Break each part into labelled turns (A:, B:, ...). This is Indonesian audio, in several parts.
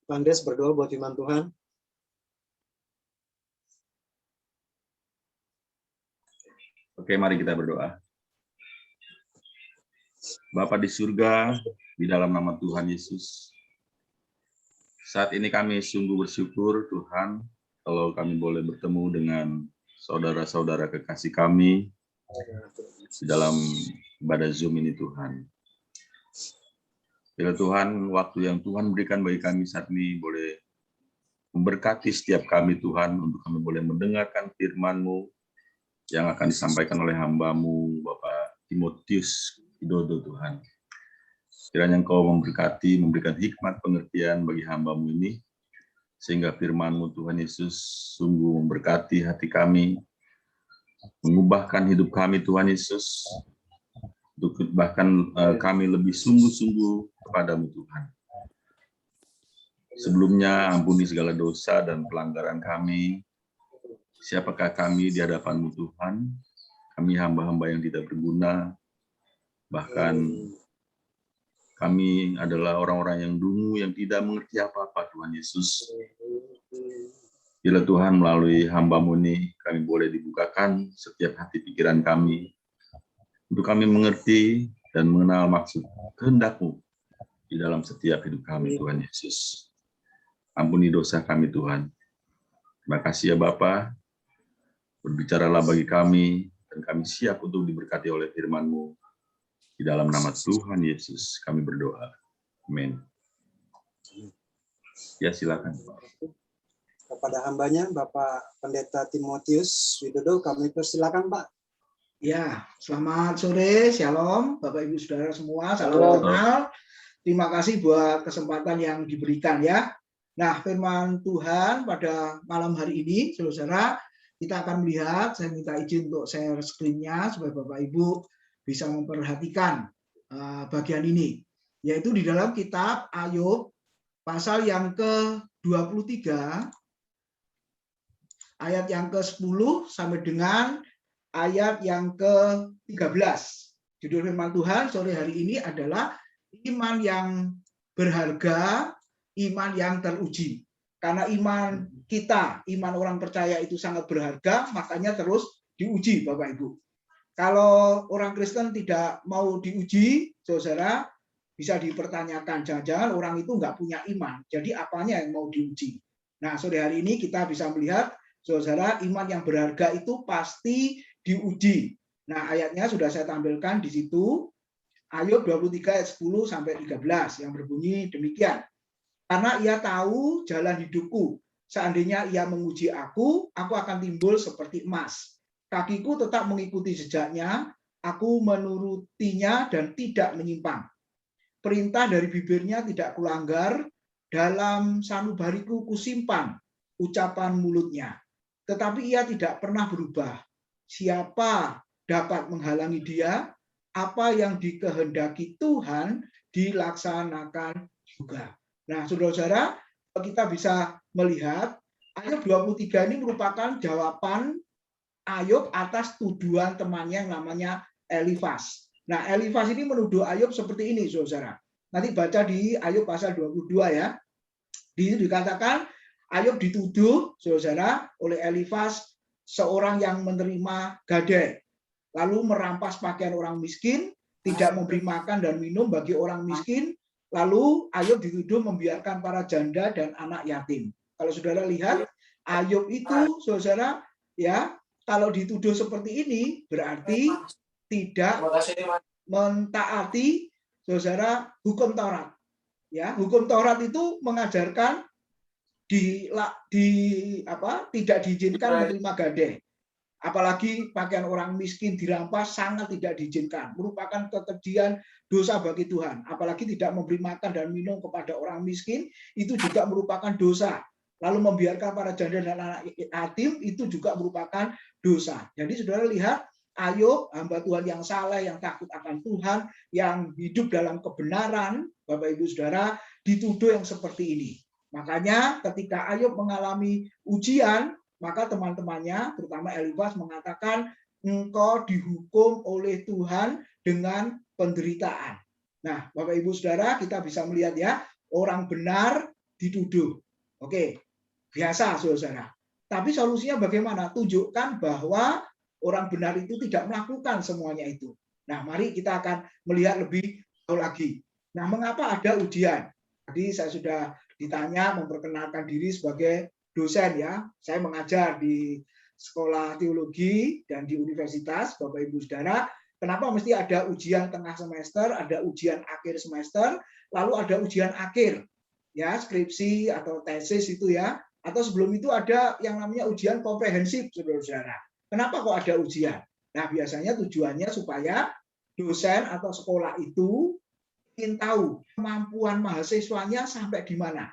A: Pandes berdoa buat firman Tuhan.
B: Oke, mari kita berdoa. Bapa di surga, di dalam nama Tuhan Yesus, saat ini kami sungguh bersyukur Tuhan, kalau kami boleh bertemu dengan saudara-saudara kekasih kami di dalam ibadah Zoom ini Tuhan. Bila Tuhan, waktu yang Tuhan berikan bagi kami saat ini boleh memberkati setiap kami Tuhan, untuk kami boleh mendengarkan firman-Mu yang akan disampaikan oleh hamba-Mu, Bapak Timotius Widodo Tuhan. Kiranya Engkau memberkati, memberikan hikmat pengertian bagi hamba-Mu ini, sehingga firman-Mu Tuhan Yesus sungguh memberkati hati kami, mengubahkan hidup kami Tuhan Yesus, untuk bahkan kami lebih sungguh-sungguh kepadamu Tuhan. Sebelumnya ampuni segala dosa dan pelanggaran kami. Siapakah kami di hadapan-Mu Tuhan? Kami hamba-hamba yang tidak berguna. Bahkan kami adalah orang-orang yang dungu, yang tidak mengerti apa-apa Tuhan Yesus. Bila Tuhan melalui hamba-Mu ini, kami boleh dibukakan setiap hati pikiran kami, untuk kami mengerti dan mengenal maksud kehendak-Mu di dalam setiap hidup kami Tuhan Yesus. Ampuni dosa kami Tuhan. Terima kasih ya Bapa. Berbicaralah bagi kami, dan kami siap untuk diberkati oleh firman-Mu. Di dalam nama Tuhan Yesus kami berdoa. Amin. Ya silakan.
A: Kepada hambanya Bapak Pendeta Timotius Widodo, kami persilakan Pak.
C: Ya, selamat sore, shalom Bapak Ibu Saudara semua, salam kenal. Terima kasih buat kesempatan yang diberikan ya. Nah, firman Tuhan pada malam hari ini, saudara, kita akan melihat, saya minta izin untuk share screen-nya supaya Bapak Ibu bisa memperhatikan bagian ini, yaitu di dalam kitab Ayub pasal yang ke-23 ayat yang ke-10 sampai dengan ayat yang ke-13. Judul firman Tuhan sore hari ini adalah iman yang berharga, iman yang teruji. Karena iman kita, iman orang percaya itu sangat berharga, makanya terus diuji Bapak Ibu. Kalau orang Kristen tidak mau diuji, saudara, bisa dipertanyakan, jangan-jangan orang itu nggak punya iman. Jadi apanya yang mau diuji? Nah, sore hari ini kita bisa melihat, saudara, iman yang berharga itu pasti diuji. Nah, ayatnya sudah saya tampilkan di situ. Ayub 23 ayat 10 sampai 13 yang berbunyi demikian. Karena ia tahu jalan hidupku. Seandainya ia menguji aku akan timbul seperti emas. Kakiku tetap mengikuti jejaknya, aku menurutinya dan tidak menyimpang. Perintah dari bibirnya tidak kulanggar, dalam sanubariku kusimpan ucapan mulutnya. Tetapi ia tidak pernah berubah. Siapa dapat menghalangi dia? Apa yang dikehendaki Tuhan dilaksanakan juga. Nah, saudara-saudara, kita bisa melihat Ayub 23 ini merupakan jawaban Ayub atas tuduhan temannya yang namanya Elifas. Nah, Elifas ini menuduh Ayub seperti ini, saudara. Nanti baca di Ayub pasal 22 ya. Di situ dikatakan Ayub dituduh, saudara, oleh Elifas, seorang yang menerima gadai, lalu merampas pakaian orang miskin, tidak memberi makan dan minum bagi orang miskin, lalu Ayub dituduh membiarkan para janda dan anak yatim. Kalau saudara lihat, Ayub itu, saudara, ya, kalau dituduh seperti ini berarti tidak mentaati, saudara, hukum Taurat. Ya, hukum Taurat itu mengajarkan tidak diizinkan menerima gadai. Apalagi pakaian orang miskin dirampas sangat tidak diizinkan, merupakan kekejian dosa bagi Tuhan. Apalagi tidak memberi makan dan minum kepada orang miskin, itu juga merupakan dosa. Lalu membiarkan para janda dan anak yatim itu juga merupakan dosa. Jadi saudara lihat, Ayub, hamba Tuhan yang saleh, yang takut akan Tuhan, yang hidup dalam kebenaran, Bapak Ibu Saudara, dituduh yang seperti ini. Makanya ketika Ayub mengalami ujian, maka teman-temannya, terutama Elifas, mengatakan engkau dihukum oleh Tuhan dengan penderitaan. Nah, Bapak Ibu Saudara, kita bisa melihat ya, orang benar dituduh. Oke, biasa saudara. Tapi solusinya bagaimana? Tunjukkan bahwa orang benar itu tidak melakukan semuanya itu. Nah, mari kita akan melihat lebih jauh lagi. Nah, mengapa ada ujian? Tadi saya sudah ditanya memperkenalkan diri sebagai dosen ya. Saya mengajar di sekolah teologi dan di universitas, Bapak Ibu Saudara. Kenapa mesti ada ujian tengah semester, ada ujian akhir semester, lalu ada ujian akhir, ya skripsi atau tesis itu ya, atau sebelum itu ada yang namanya ujian komprehensif, saudara-saudara. Kenapa kok ada ujian? Nah, biasanya tujuannya supaya dosen atau sekolah itu ingin tahu kemampuan mahasiswanya sampai di mana.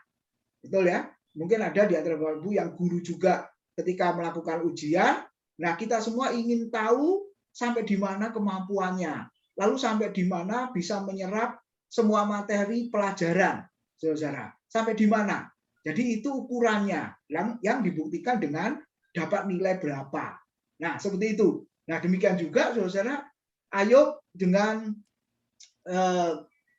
C: Betul ya? Mungkin ada di antara Bapak Ibu yang guru juga ketika melakukan ujian. Nah, kita semua ingin tahu sampai di mana kemampuannya, lalu sampai di mana bisa menyerap semua materi pelajaran, saudara. Sampai di mana? Jadi itu ukurannya yang dibuktikan dengan dapat nilai berapa. Nah, seperti itu. Nah, demikian juga, saudara, Ayub dengan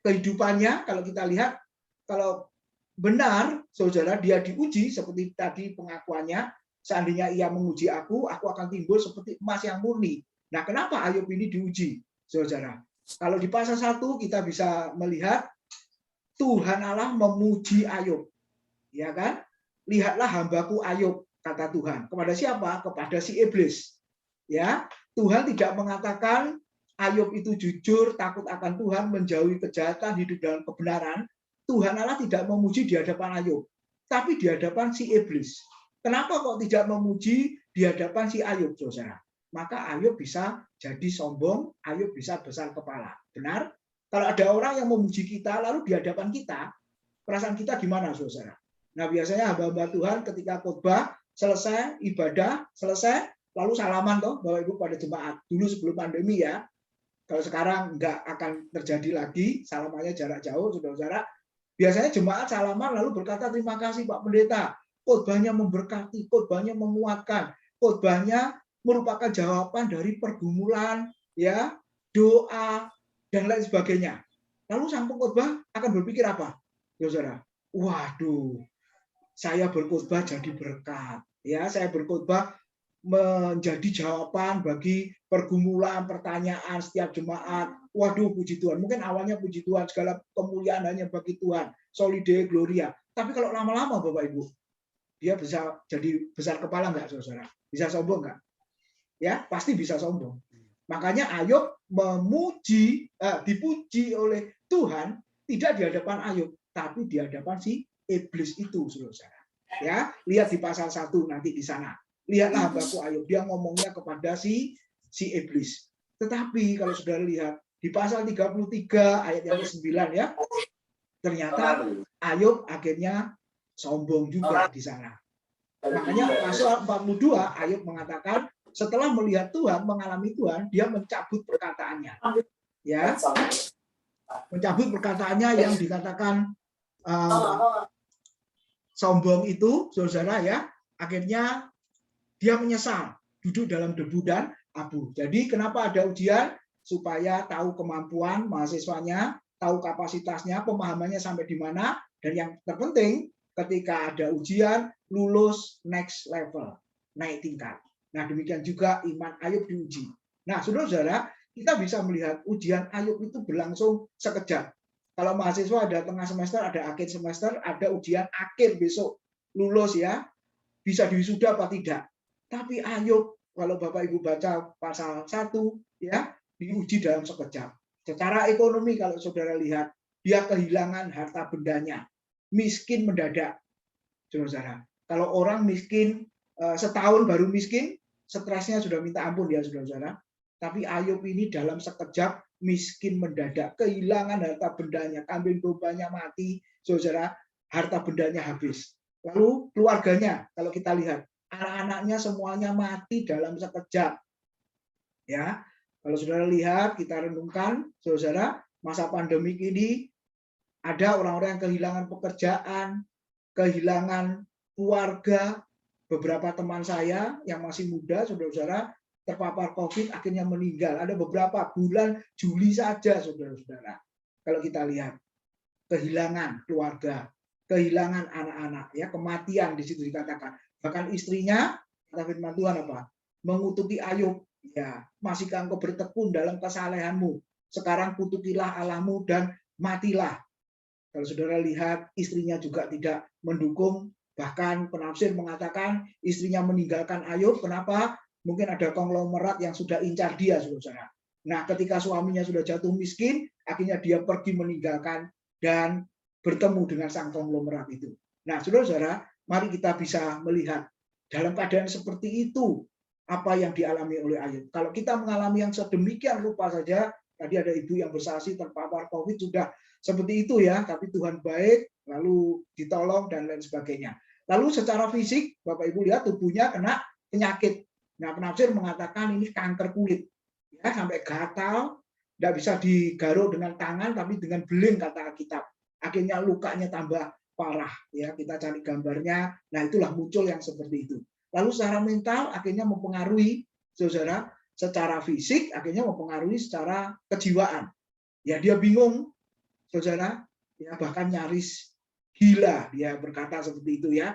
C: kehidupannya, kalau kita lihat, kalau benar, saudara, dia diuji seperti tadi pengakuannya, seandainya ia menguji aku akan timbul seperti emas yang murni. Nah, kenapa Ayub ini diuji, saudara? Kalau di pasal 1 kita bisa melihat Tuhan Allah memuji Ayub, ya kan? Lihatlah hambaku Ayub, kata Tuhan. Kepada siapa? Kepada si iblis. Ya, Tuhan tidak mengatakan Ayub itu jujur, takut akan Tuhan, menjauhi kejahatan, hidup dalam kebenaran. Tuhan Allah tidak memuji di hadapan Ayub, tapi di hadapan si iblis. Kenapa kok tidak memuji di hadapan si Ayub, saudara? Maka Ayub bisa jadi sombong, Ayub bisa besar kepala. Benar? Kalau ada orang yang memuji kita, lalu di hadapan kita, perasaan kita gimana, saudara? Nah, biasanya hamba-hamba Tuhan ketika khotbah, selesai, ibadah, selesai, lalu salaman toh, Bapak Ibu pada jemaat. Dulu sebelum pandemi ya, kalau sekarang nggak akan terjadi lagi, salamannya jarak jauh, saudara-saudara. Biasanya jemaat salaman lalu berkata, terima kasih Pak Pendeta, khotbahnya memberkati, khotbahnya menguatkan, khotbahnya merupakan jawaban dari pergumulan, ya, doa dan lain sebagainya. Lalu sang pengkhotbah akan berpikir apa, saudara? Waduh, saya berkhotbah jadi berkat, ya, saya berkhotbah menjadi jawaban bagi pergumulan, pertanyaan setiap jemaat. Waduh, puji Tuhan. Mungkin awalnya puji Tuhan, segala kemuliaan hanya bagi Tuhan, Soli Deo Gloria. Tapi kalau lama-lama, Bapak Ibu, dia bisa jadi besar kepala nggak, saudara? Bisa sombong nggak? Ya, pasti bisa sombong. Makanya Ayub dipuji oleh Tuhan tidak di hadapan Ayub, tapi di hadapan si iblis itu, saudara. Ya, lihat di pasal 1 nanti di sana. Lihatlah hambaku Ayub, dia ngomongnya kepada si iblis. Tetapi kalau saudara lihat di pasal 33 ayat yang ke-9 ya, ternyata Ayub akhirnya sombong juga di sana. Makanya pasal 42 Ayub mengatakan setelah melihat Tuhan, mengalami Tuhan, dia mencabut perkataannya. Ya. Mencabut perkataannya yang dikatakan sombong itu, saudara ya, akhirnya dia menyesal, duduk dalam debu dan abu. Jadi kenapa ada ujian? Supaya tahu kemampuan mahasiswanya, tahu kapasitasnya, pemahamannya sampai di mana, dan yang terpenting ketika ada ujian, lulus next level, naik tingkat. Nah, demikian juga iman Ayub diuji. Nah, saudara-saudara, kita bisa melihat ujian Ayub itu berlangsung sekejap. Kalau mahasiswa ada tengah semester, ada akhir semester, ada ujian akhir besok, lulus ya, bisa diwisuda apa tidak. Tapi Ayub, kalau Bapak Ibu baca pasal 1, ya, diuji dalam sekejap. Secara ekonomi kalau saudara lihat, dia kehilangan harta bendanya, miskin mendadak. Saudara, kalau orang miskin setahun baru miskin, stresnya sudah minta ampun ya saudara-saudara. Tapi Ayub ini dalam sekejap miskin mendadak, kehilangan harta bendanya, kambing dombanya mati, saudara, harta bendanya habis. Lalu keluarganya, kalau kita lihat, anak-anaknya semuanya mati dalam sekejap. Ya, kalau saudara lihat, kita renungkan, saudara, masa pandemi ini ada orang-orang yang kehilangan pekerjaan, kehilangan keluarga, beberapa teman saya yang masih muda, saudara-saudara, terpapar COVID akhirnya meninggal. Ada beberapa bulan Juli saja, saudara-saudara. Kalau kita lihat kehilangan keluarga, kehilangan anak-anak, ya kematian di situ dikatakan. Bahkan istrinya, kata firman Tuhan apa? Mengutuki Ayub, ya masihkah engkau bertekun dalam kesalehanmu? Sekarang kutukilah Allahmu dan matilah. Kalau saudara lihat istrinya juga tidak mendukung, bahkan penafsir mengatakan istrinya meninggalkan Ayub. Kenapa? Mungkin ada konglomerat yang sudah incar dia, saudara. Nah, ketika suaminya sudah jatuh miskin, akhirnya dia pergi meninggalkan dan bertemu dengan sang konglomerat itu. Nah, saudara-saudara, mari kita bisa melihat dalam keadaan seperti itu apa yang dialami oleh Ayub. Kalau kita mengalami yang sedemikian rupa saja, tadi ada ibu yang bersaksi terpapar COVID sudah seperti itu ya, tapi Tuhan baik, lalu ditolong dan lain sebagainya. Lalu secara fisik, Bapak Ibu lihat tubuhnya kena penyakit. Nah, penafsir mengatakan ini kanker kulit, ya sampai gatal, tidak bisa digaruk dengan tangan, tapi dengan beling kata Alkitab. Akhirnya lukanya tambah parah, ya kita cari gambarnya. Nah, itulah muncul yang seperti itu. Lalu secara mental akhirnya mempengaruhi, saudara, secara fisik akhirnya mempengaruhi secara kejiwaan. Ya dia bingung, saudara, ya bahkan nyaris gila, dia berkata seperti itu ya.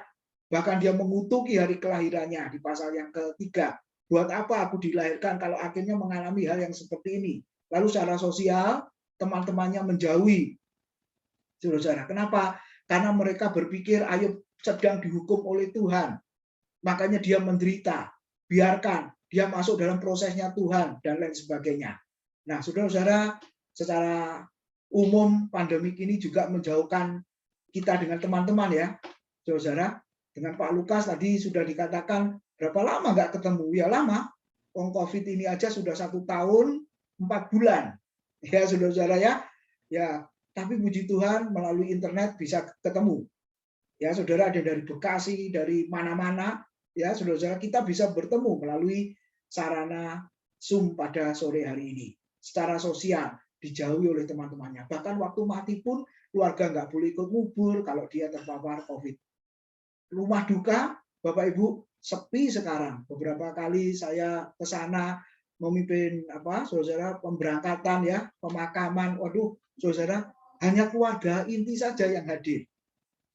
C: Bahkan dia mengutuki hari kelahirannya di pasal yang ketiga. Buat apa aku dilahirkan kalau akhirnya mengalami hal yang seperti ini? Lalu secara sosial, teman-temannya menjauhi. Saudara, kenapa? Karena mereka berpikir Ayub sedang dihukum oleh Tuhan. Makanya dia menderita. Biarkan dia masuk dalam prosesnya Tuhan dan lain sebagainya. Nah, saudara-saudara, secara umum pandemik ini juga menjauhkan kita dengan teman-teman ya. Saudara, dengan Pak Lukas tadi sudah dikatakan berapa lama nggak ketemu? Ya lama. COVID ini aja sudah 1 tahun 4 bulan. Ya, saudara-saudara ya. Ya, tapi puji Tuhan melalui internet bisa ketemu. Ya, saudara ada dari Bekasi, dari mana-mana. Ya, saudara-saudara kita bisa bertemu melalui sarana Zoom pada sore hari ini. Secara sosial dijauhi oleh teman-temannya. Bahkan waktu mati pun keluarga nggak boleh ikut ngubur kalau dia terpapar COVID. Rumah duka, Bapak Ibu, sepi sekarang. Beberapa kali saya ke sana memimpin saudara pemberangkatan ya, pemakaman. Waduh, saudara, hanya keluarga inti saja yang hadir.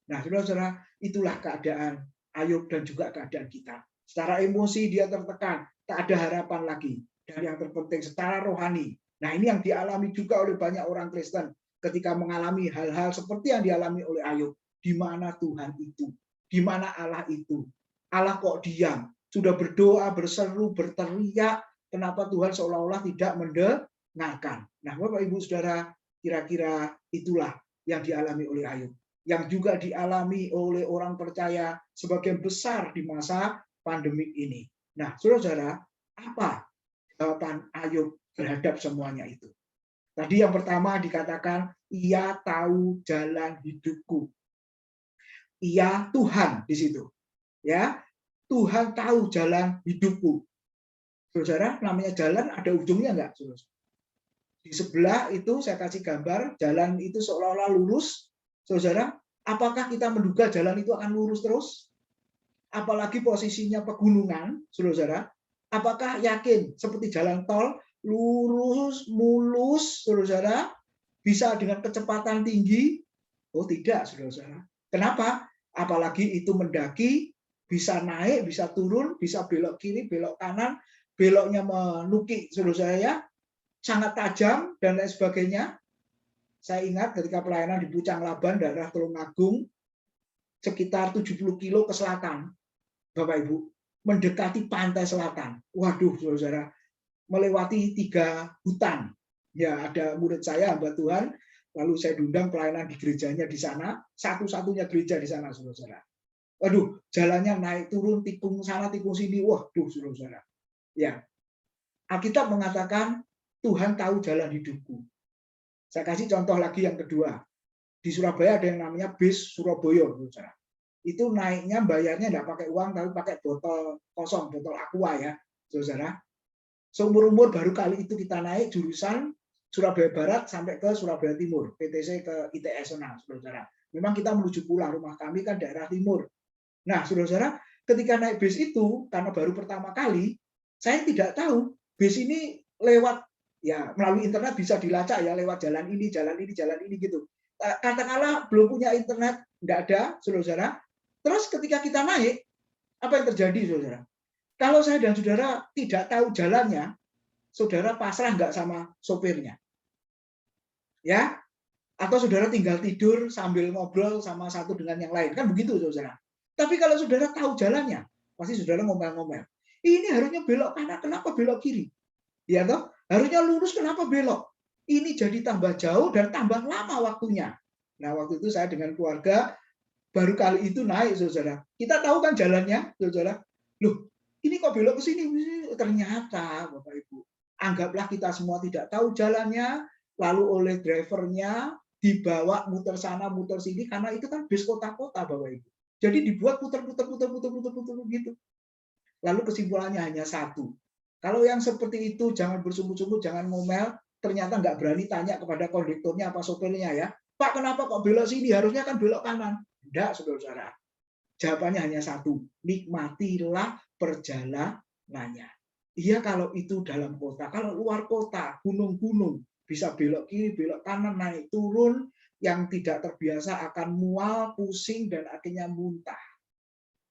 C: Nah, saudara, itulah keadaan Ayub dan juga keadaan kita. Secara emosi dia tertekan, tak ada harapan lagi. Dan yang terpenting secara rohani. Nah, ini yang dialami juga oleh banyak orang Kristen ketika mengalami hal-hal seperti yang dialami oleh Ayub. Di mana Tuhan itu? Di mana Allah itu? Allah kok diam? Sudah berdoa, berseru, berteriak, kenapa Tuhan seolah-olah tidak mendengarkan? Nah, Bapak Ibu Saudara, kira-kira itulah yang dialami oleh Ayub. Yang juga dialami oleh orang percaya sebagian besar di masa pandemik ini. Nah, saudara-saudara, apa jawaban Ayub terhadap semuanya itu? Tadi yang pertama dikatakan, ia tahu jalan hidupku. Ia Tuhan di situ. Ya, Tuhan tahu jalan hidupku. Saudara, namanya jalan ada ujungnya enggak? Di sebelah itu saya kasih gambar, jalan itu seolah-olah lurus. Saudara, apakah kita menduga jalan itu akan lurus terus? Apalagi posisinya pegunungan, saudara. Apakah yakin seperti jalan tol lurus, mulus, saudara, bisa dengan kecepatan tinggi? Oh tidak, saudara. Kenapa? Apalagi itu mendaki, bisa naik, bisa turun, bisa belok kiri, belok kanan, beloknya menukik, saudara ya, sangat tajam dan lain sebagainya. Saya ingat ketika pelayanan di Pucang Laban, daerah Tulungagung, sekitar 70 kilo ke selatan, Bapak Ibu, mendekati pantai selatan. Waduh, saudara, melewati 3 hutan. Ya, ada murid saya, hamba Tuhan, lalu saya diundang pelayanan di gerejanya di sana, satu-satunya gereja di sana, saudara. Waduh, jalannya naik turun, tikung sana, tikung sini. Waduh, saudara. Ya, Alkitab mengatakan Tuhan tahu jalan hidupku. Saya kasih contoh lagi yang kedua. Di Surabaya ada yang namanya bis Surabaya, saudara. Itu naiknya bayarnya nggak pakai uang, tapi pakai botol kosong, botol aqua ya, saudara. Seumur-umur baru kali itu kita naik jurusan Surabaya Barat sampai ke Surabaya Timur, PTC ke ITS sana, saudara. Memang kita menuju pulang, rumah kami kan daerah timur. Nah, saudara, ketika naik bis itu, karena baru pertama kali, saya tidak tahu bis ini lewat, ya melalui internet bisa dilacak ya, lewat jalan ini gitu. Katakanlah belum punya internet, nggak ada, saudara-saudara. Terus ketika kita naik, apa yang terjadi, saudara? Kalau saya dan saudara tidak tahu jalannya, saudara pasrah nggak sama sopirnya? Ya, atau saudara tinggal tidur sambil ngobrol sama satu dengan yang lain, kan begitu, saudara. Tapi kalau saudara tahu jalannya, pasti saudara ngomel-ngomel. Ini harusnya belok kanan, kenapa belok kiri? Ya toh, harusnya lurus, kenapa belok? Ini jadi tambah jauh dan tambah lama waktunya. Nah, waktu itu saya dengan keluarga baru kali itu naik, saudara. Kita tahu kan jalannya, saudara. Loh, ini kok belok ke sini? Ternyata, Bapak Ibu, anggaplah kita semua tidak tahu jalannya, lalu oleh drivernya dibawa muter sana, muter sini, karena itu kan bis kota-kota, Bapak Ibu. Jadi dibuat putar-putar gitu. Lalu kesimpulannya hanya satu. Kalau yang seperti itu, jangan bersungguh-sungguh, jangan ngomel, ternyata nggak berani tanya kepada konduktornya apa sopirnya ya. Pak, kenapa kok belok sini? Harusnya kan belok kanan. Tidak, saudara-saudara. Jawabannya hanya satu. Nikmatilah perjalanannya. Iya kalau itu dalam kota. Kalau luar kota, gunung-gunung, bisa belok kiri, belok kanan, naik turun, yang tidak terbiasa akan mual, pusing, dan akhirnya muntah.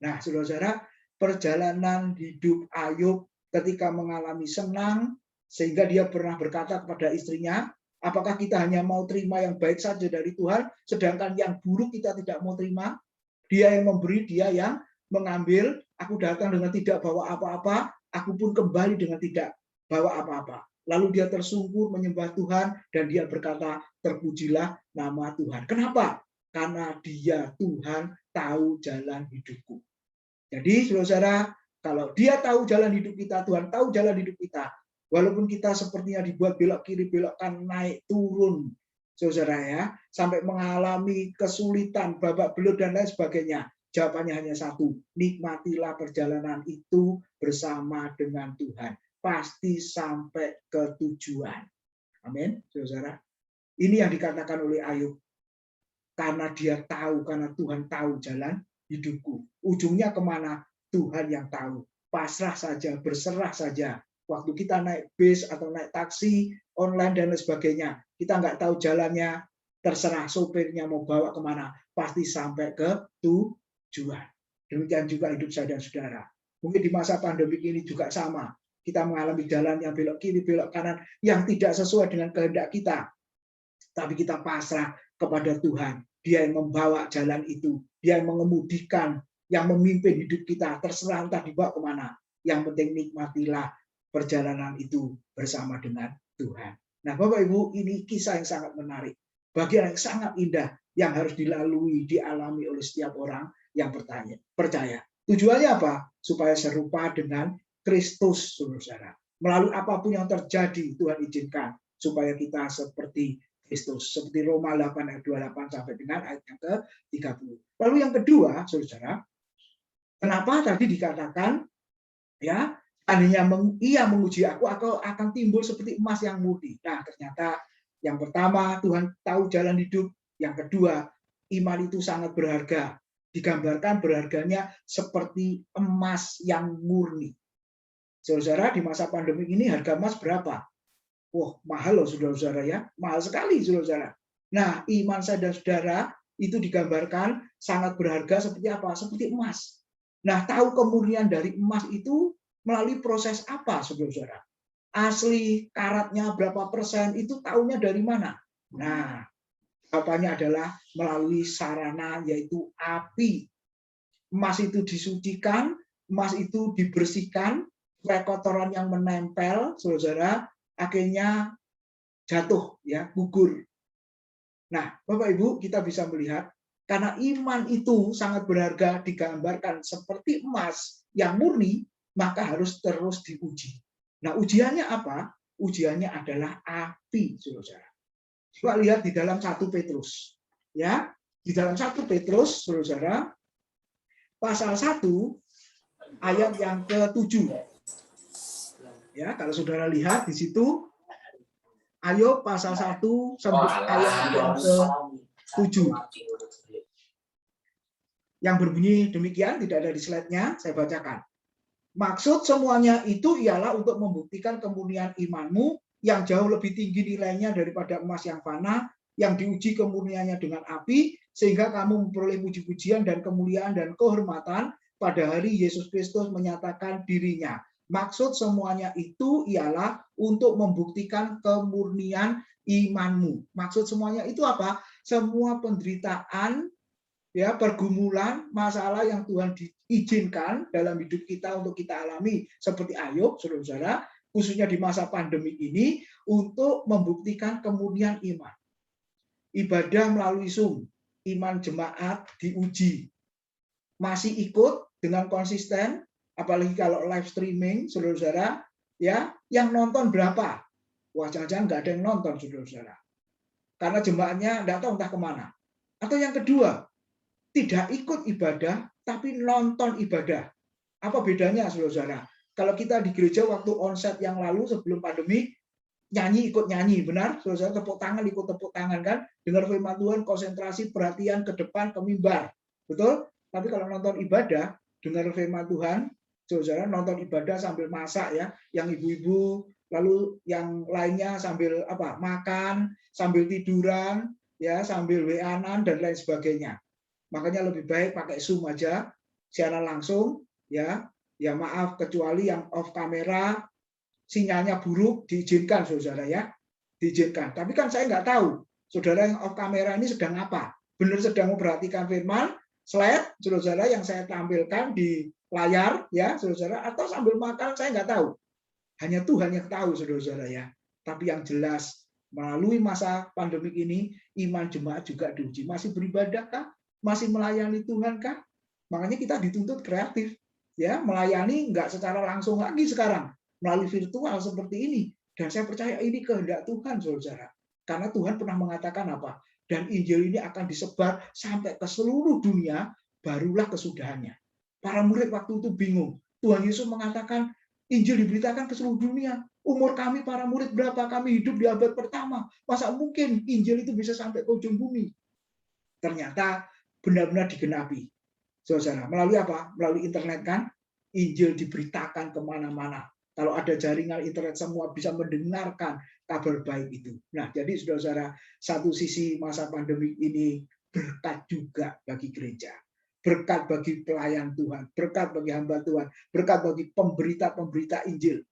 C: Nah, saudara-saudara, perjalanan hidup Ayub ketika mengalami senang, sehingga dia pernah berkata kepada istrinya, apakah kita hanya mau terima yang baik saja dari Tuhan, sedangkan yang buruk kita tidak mau terima? Dia yang memberi, dia yang mengambil. Aku datang dengan tidak bawa apa-apa, aku pun kembali dengan tidak bawa apa-apa. Lalu dia tersungkur menyembah Tuhan, dan dia berkata, terpujilah nama Tuhan. Kenapa? Karena dia, Tuhan, tahu jalan hidupku. Jadi, saudara, kalau dia tahu jalan hidup kita, Tuhan tahu jalan hidup kita, walaupun kita sepertinya dibuat belok kiri, belok kanan, naik turun, saudara ya, sampai mengalami kesulitan, babak belur dan lain sebagainya, jawabannya hanya satu, nikmatilah perjalanan itu bersama dengan Tuhan. Pasti sampai ke tujuan. Amin, saudara. Ini yang dikatakan oleh Ayub. Karena dia tahu, karena Tuhan tahu jalan hidupku. Ujungnya kemana? Tuhan yang tahu. Pasrah saja, berserah saja. Waktu kita naik bis atau naik taksi, online dan lain sebagainya, kita nggak tahu jalannya, terserah sopirnya mau bawa kemana, pasti sampai ke tujuan. Demikian juga hidup saya dan saudara. Mungkin di masa pandemi ini juga sama. Kita mengalami jalan yang belok kiri, belok kanan, yang tidak sesuai dengan kehendak kita. Tapi kita pasrah kepada Tuhan. Dia yang membawa jalan itu. Dia yang mengemudikan, yang memimpin hidup kita. Terserah entah dibawa kemana. Yang penting nikmatilah perjalanan itu bersama dengan Tuhan. Nah, Bapak Ibu, ini kisah yang sangat menarik. Bagian yang sangat indah yang harus dilalui, dialami oleh setiap orang yang percaya. Tujuannya apa? Supaya serupa dengan Kristus, saudara. Melalui apapun yang terjadi, Tuhan izinkan supaya kita seperti Kristus. Seperti Roma 8 ayat 28 sampai dengan ayat yang ke-30. Lalu yang kedua, saudara, kenapa tadi dikatakan, ya, seandainya ia menguji aku akan timbul seperti emas yang murni. Nah, ternyata yang pertama, Tuhan tahu jalan hidup. Yang kedua, iman itu sangat berharga. Digambarkan berharganya seperti emas yang murni. Saudara, di masa pandemi ini harga emas berapa? Wah, mahal loh saudara-saudara ya. Mahal sekali saudara. Nah, iman saya dan saudara itu digambarkan sangat berharga seperti apa? Seperti emas. Nah, tahu kemurnian dari emas itu melalui proses apa saudara-saudara? Asli karatnya berapa persen itu tahunya dari mana? Nah, jawabannya adalah melalui sarana yaitu api. Emas itu disucikan, emas itu dibersihkan, supaya kotoran yang menempel, saudara, akhirnya jatuh, ya, gugur. Nah, Bapak Ibu, kita bisa melihat karena iman itu sangat berharga, digambarkan seperti emas yang murni, maka harus terus diuji. Nah, ujiannya apa? Ujiannya adalah api, saudara. Coba lihat di dalam 1 Petrus, ya, di dalam 1 Petrus, saudara, pasal 1 ayat yang ke-7. Ya, kalau saudara lihat di situ, Ayub pasal 1 sampai ayat yang ke-7. yang berbunyi demikian, tidak ada di slide-nya, saya bacakan. Maksud semuanya itu ialah untuk membuktikan kemurnian imanmu yang jauh lebih tinggi nilainya daripada emas yang fana, yang diuji kemurniannya dengan api, sehingga kamu memperoleh puji-pujian dan kemuliaan dan kehormatan pada hari Yesus Kristus menyatakan dirinya. Maksud semuanya itu ialah untuk membuktikan kemurnian imanmu. Maksud semuanya itu apa? Semua penderitaan, ya, pergumulan, masalah yang Tuhan diizinkan dalam hidup kita untuk kita alami seperti Ayub, saudara-saudara, khususnya di masa pandemi ini, untuk membuktikan kemurnian iman. Ibadah melalui Zoom, iman jemaat diuji. Masih ikut dengan konsisten, apalagi kalau live streaming, saudara-saudara, ya, yang nonton berapa? Wah, jangan-jangan nggak ada yang nonton, saudara-saudara. Karena jemaatnya nggak tahu entah kemana. Atau yang kedua, tidak ikut ibadah, tapi nonton ibadah. Apa bedanya, saudara-saudara? Kalau kita di gereja waktu onset yang lalu sebelum pandemi, nyanyi ikut nyanyi, benar? Saudara-saudara, tepuk tangan ikut tepuk tangan, kan? Dengar firman Tuhan, konsentrasi, perhatian ke depan, ke mimbar. Betul? Tapi kalau nonton ibadah, dengar firman Tuhan, saudara-saudara, nonton ibadah sambil masak, ya, yang ibu-ibu, lalu yang lainnya sambil apa? Makan, sambil tiduran, ya, sambil WA-an dan lain sebagainya. Makanya lebih baik pakai Zoom aja, siaran langsung, ya. Ya maaf, kecuali yang off kamera, sinyalnya buruk, diizinkan, saudara, ya. Diizinkan. Tapi kan saya nggak tahu, saudara yang off kamera ini sedang apa? Benar sedang memperhatikan firman, slide, saudara, yang saya tampilkan di layar, ya, saudara, atau sambil makan, saya nggak tahu. Hanya Tuhan yang tahu, saudara-saudara, ya. Tapi yang jelas, melalui masa pandemi ini, iman jemaat juga diuji. Masih beribadahkah? Masih melayani Tuhan kah? Makanya kita dituntut kreatif, ya, melayani nggak secara langsung lagi sekarang, melalui virtual seperti ini. Dan saya percaya ini kehendak Tuhan, saudara. Karena Tuhan pernah mengatakan apa? Dan Injil ini akan disebar sampai ke seluruh dunia, barulah kesudahannya. Para murid waktu itu bingung. Tuhan Yesus mengatakan, Injil diberitakan ke seluruh dunia. Umur kami para murid berapa? Kami hidup di abad pertama. Masa mungkin Injil itu bisa sampai ke ujung bumi? Ternyata benar-benar digenapi. Saudara, melalui apa? Melalui internet, kan? Injil diberitakan kemana-mana. Kalau ada jaringan internet, semua bisa mendengarkan kabar baik itu. Nah, jadi saudara-saudara, satu sisi masa pandemi ini berkat juga bagi gereja. Berkat bagi pelayan Tuhan, berkat bagi hamba Tuhan, berkat bagi pemberita-pemberita Injil.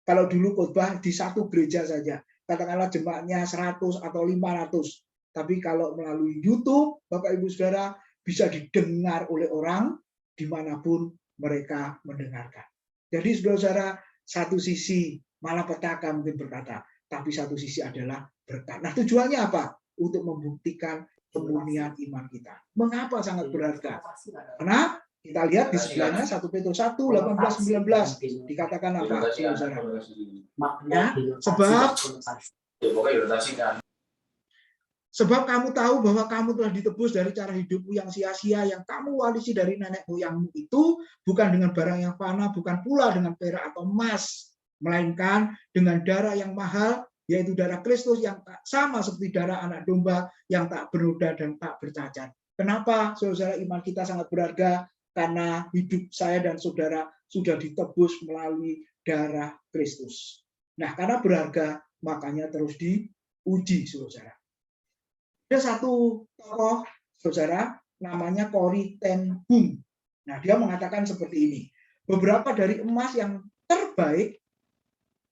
C: Kalau dulu khotbah di satu gereja saja, katakanlah jemaatnya 100 atau 500. Tapi kalau melalui YouTube, Bapak Ibu Saudara, bisa didengar oleh orang dimanapun mereka mendengarkan. Jadi saudara-saudara, satu sisi malapetaka mungkin berkata, tapi satu sisi adalah berkat. Nah, tujuannya apa? Untuk membuktikan kemurnian iman kita. Mengapa sangat berharga? Karena kita lihat di sebelahnya 1 Petrus 1, 18-19 dikatakan apa, saudara? Ya, sebab kamu tahu bahwa kamu telah ditebus dari cara hidupmu yang sia-sia, yang kamu warisi dari nenek moyangmu itu, bukan dengan barang yang fana, bukan pula dengan perak atau emas, melainkan dengan darah yang mahal, yaitu darah Kristus yang tak sama seperti darah anak domba yang tak bernoda dan tak bercacat. Kenapa, saudara, iman kita sangat berharga? Karena hidup saya dan saudara sudah ditebus melalui darah Kristus. Nah, karena berharga, makanya terus diuji, saudara. Ada satu tokoh, saudara, namanya Corrie ten Boom. Nah, dia mengatakan seperti ini. Beberapa dari emas yang terbaik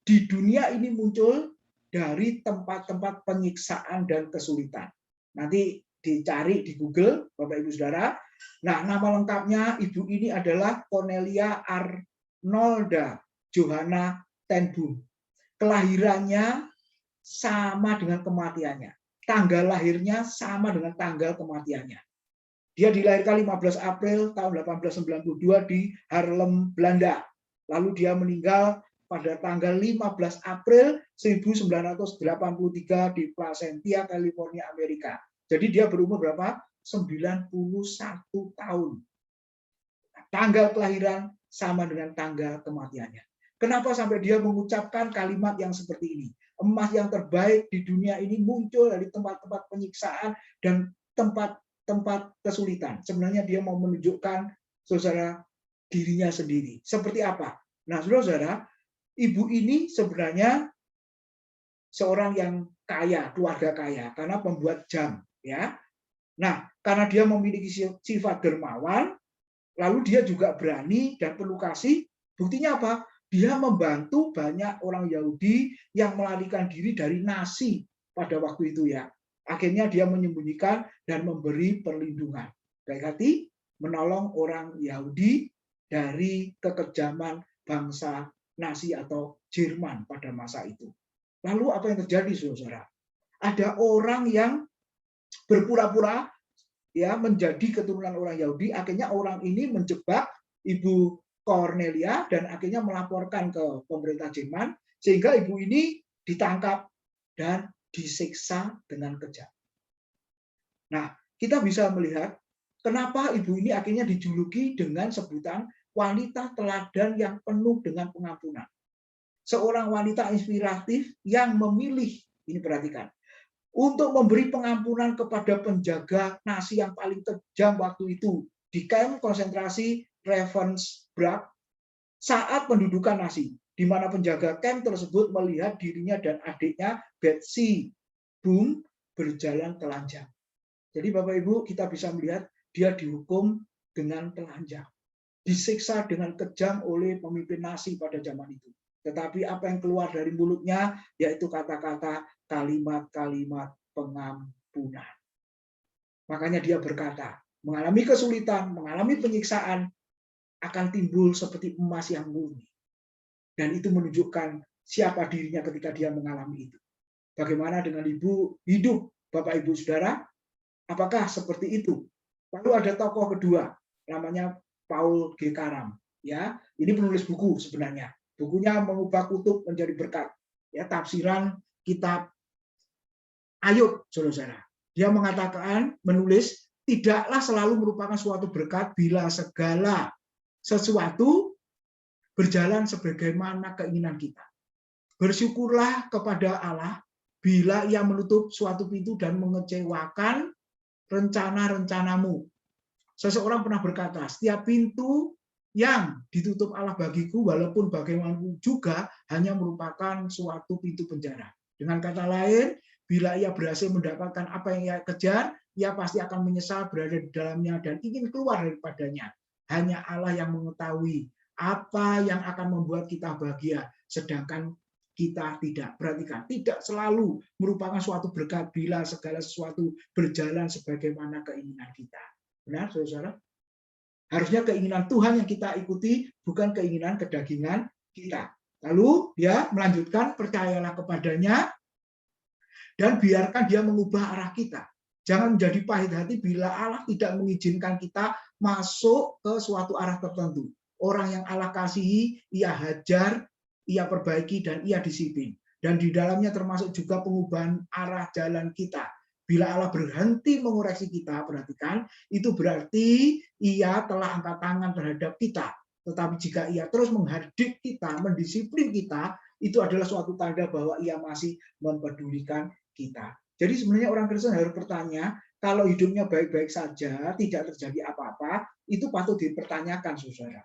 C: di dunia ini muncul dari tempat-tempat penyiksaan dan kesulitan. Nanti dicari di Google, Bapak Ibu Saudara. Nah, nama lengkapnya ibu ini adalah Cornelia Arnolda Johanna ten Boom. Kelahirannya sama dengan kematiannya. Tanggal lahirnya sama dengan tanggal kematiannya. Dia dilahirkan 15 April tahun 1892 di Haarlem, Belanda. Lalu dia meninggal pada tanggal 15 April 1983 di Placentia, California, Amerika. Jadi dia berumur berapa? 91 tahun. Tanggal kelahiran sama dengan tanggal kematiannya. Kenapa sampai dia mengucapkan kalimat yang seperti ini? Emas yang terbaik di dunia ini muncul dari tempat-tempat penyiksaan dan tempat tempat kesulitan. Sebenarnya dia mau menunjukkan saudara dirinya sendiri. Seperti apa? Nah, saudara, ibu ini sebenarnya seorang yang kaya, keluarga kaya, karena pembuat jam, ya. Nah, karena dia memiliki sifat dermawan, lalu dia juga berani dan penuh kasih. Buktinya apa? Dia membantu banyak orang Yahudi yang melarikan diri dari nasi pada waktu itu, ya. Akhirnya dia menyembunyikan dan memberi perlindungan. Baik hati, menolong orang Yahudi dari kekejaman bangsa nasi atau Jerman pada masa itu. Lalu apa yang terjadi, saudara? Ada orang yang berpura-pura ya menjadi keturunan orang Yahudi. Akhirnya orang ini menjebak ibu Cornelia dan akhirnya melaporkan ke pemerintah Jerman sehingga ibu ini ditangkap dan disiksa dengan kejam. Nah, kita bisa melihat kenapa ibu ini akhirnya dijuluki dengan sebutan wanita teladan yang penuh dengan pengampunan. Seorang wanita inspiratif yang memilih, ini perhatikan, untuk memberi pengampunan kepada penjaga nasi yang paling kejam waktu itu di kamp konsentrasi Ravensbrück saat pendudukan nasi, di mana penjaga kamp tersebut melihat dirinya dan adiknya Betsy Boom berjalan telanjang. Jadi Bapak Ibu, kita bisa melihat dia dihukum dengan telanjang, disiksa dengan kejam oleh pemimpin nasi pada zaman itu. Tetapi apa yang keluar dari mulutnya yaitu kata-kata, kalimat-kalimat pengampunan. Makanya dia berkata, mengalami kesulitan, mengalami penyiksaan, akan timbul seperti emas yang murni. Dan itu menunjukkan siapa dirinya ketika dia mengalami itu. Bagaimana dengan hidup Bapak Ibu Saudara? Apakah seperti itu? Lalu ada tokoh kedua, namanya Paul G. Karam. Ya, ini penulis buku sebenarnya. Bukunya mengubah kutub menjadi berkat. Ya, tafsiran kitab Ayub, saudara. Dia mengatakan, menulis, tidaklah selalu merupakan suatu berkat bila segala sesuatu berjalan sebagaimana keinginan kita. Bersyukurlah kepada Allah bila ia menutup suatu pintu dan mengecewakan rencana-rencanamu. Seseorang pernah berkata, setiap pintu yang ditutup Allah bagiku, walaupun bagaimanapun juga hanya merupakan suatu pintu penjara. Dengan kata lain, bila ia berhasil mendapatkan apa yang ia kejar, ia pasti akan menyesal berada di dalamnya dan ingin keluar daripadanya. Hanya Allah yang mengetahui apa yang akan membuat kita bahagia, sedangkan kita tidak. Perhatikan, tidak selalu merupakan suatu berkat bila segala sesuatu berjalan sebagaimana keinginan kita. Benar, saudara? Harusnya keinginan Tuhan yang kita ikuti, bukan keinginan kedagingan kita. Lalu dia melanjutkan, percayalah kepadanya, dan biarkan dia mengubah arah kita. Jangan menjadi pahit hati bila Allah tidak mengizinkan kita masuk ke suatu arah tertentu. Orang yang Allah kasihi, ia hajar, ia perbaiki, dan ia disiplin. Dan di dalamnya termasuk juga pengubahan arah jalan kita. Bila Allah berhenti mengoreksi kita, perhatikan, itu berarti ia telah angkat tangan terhadap kita. Tetapi jika ia terus menghardik kita, mendisiplin kita, itu adalah suatu tanda bahwa ia masih mempedulikan kita. Jadi sebenarnya orang Kristen harus bertanya, kalau hidupnya baik-baik saja, tidak terjadi apa-apa, itu patut dipertanyakan, saudara.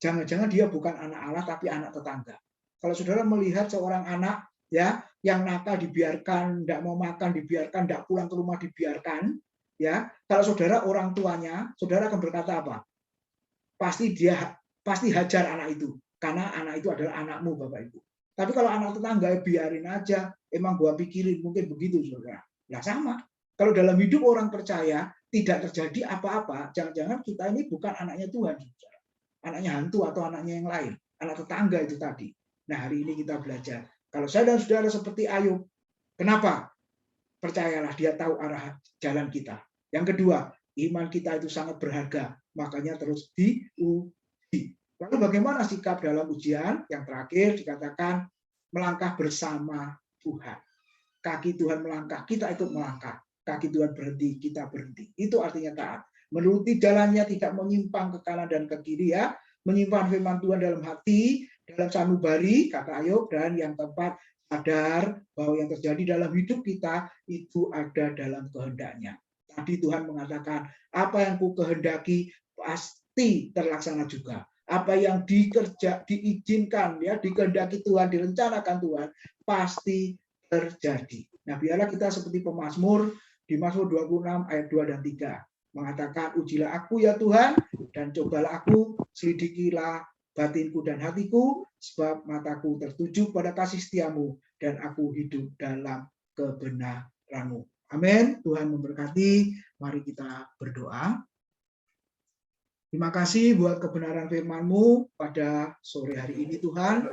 C: Jangan-jangan dia bukan anak Allah, tapi anak tetangga. Kalau saudara melihat seorang anak ya yang nakal dibiarkan, tidak mau makan dibiarkan, tidak pulang ke rumah dibiarkan, ya kalau saudara orang tuanya, saudara akan berkata apa? Pasti hajar anak itu, karena anak itu adalah anakmu, Bapak Ibu. Tapi kalau anak tetangga, biarin aja, emang gua pikirin, mungkin begitu, saudara. Nah sama, kalau dalam hidup orang percaya tidak terjadi apa-apa, jangan-jangan kita ini bukan anaknya Tuhan, saudara. Anaknya hantu atau anaknya yang lain, anak tetangga itu tadi. Nah hari ini kita belajar. Kalau saya dan saudara seperti Ayub, kenapa? Percayalah, dia tahu arah jalan kita. Yang kedua, iman kita itu sangat berharga, makanya terus diuji. Lalu bagaimana sikap dalam ujian? Yang terakhir dikatakan melangkah bersama Tuhan. Kaki Tuhan melangkah, kita ikut melangkah. Kaki Tuhan berhenti, kita berhenti. Itu artinya taat. Menuruti jalannya, tidak menyimpang ke kanan dan ke kiri, ya. Menyimpan firman Tuhan dalam hati, dalam sanubari, kata Ayub, dan yang keempat, sadar bahwa yang terjadi dalam hidup kita itu ada dalam kehendaknya. Tadi Tuhan mengatakan, apa yang ku kehendaki pasti terlaksana juga. Apa yang diizinkan, ya, dikehendaki Tuhan, direncanakan Tuhan, pasti terjadi. Nah, biarlah kita seperti pemazmur di Mazmur 26 ayat 2 dan 3 mengatakan, ujilah aku ya Tuhan, dan cobalah aku, selidikilah batinku dan hatiku, sebab mataku tertuju pada kasih setiamu, dan aku hidup dalam kebenaran-Mu. Amin. Tuhan memberkati. Mari kita berdoa. Terima kasih buat kebenaran firman-Mu pada sore hari ini, Tuhan.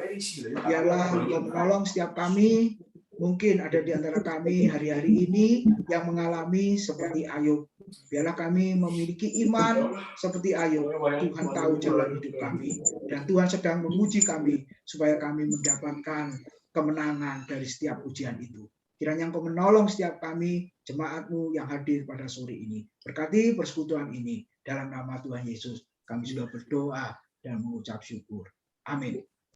C: Biarlah Engkau menolong setiap kami. Mungkin ada di antara kami hari-hari ini yang mengalami seperti Ayub. Biarlah kami memiliki iman seperti Ayub. Tuhan tahu jalan hidup kami. Dan Tuhan sedang menguji kami supaya kami mendapatkan kemenangan dari setiap ujian itu. Kiranya Engkau menolong setiap kami, jemaat-Mu yang hadir pada sore ini. Berkati persekutuan ini. Dalam nama Tuhan Yesus, kami sudah berdoa dan mengucap syukur. Amin.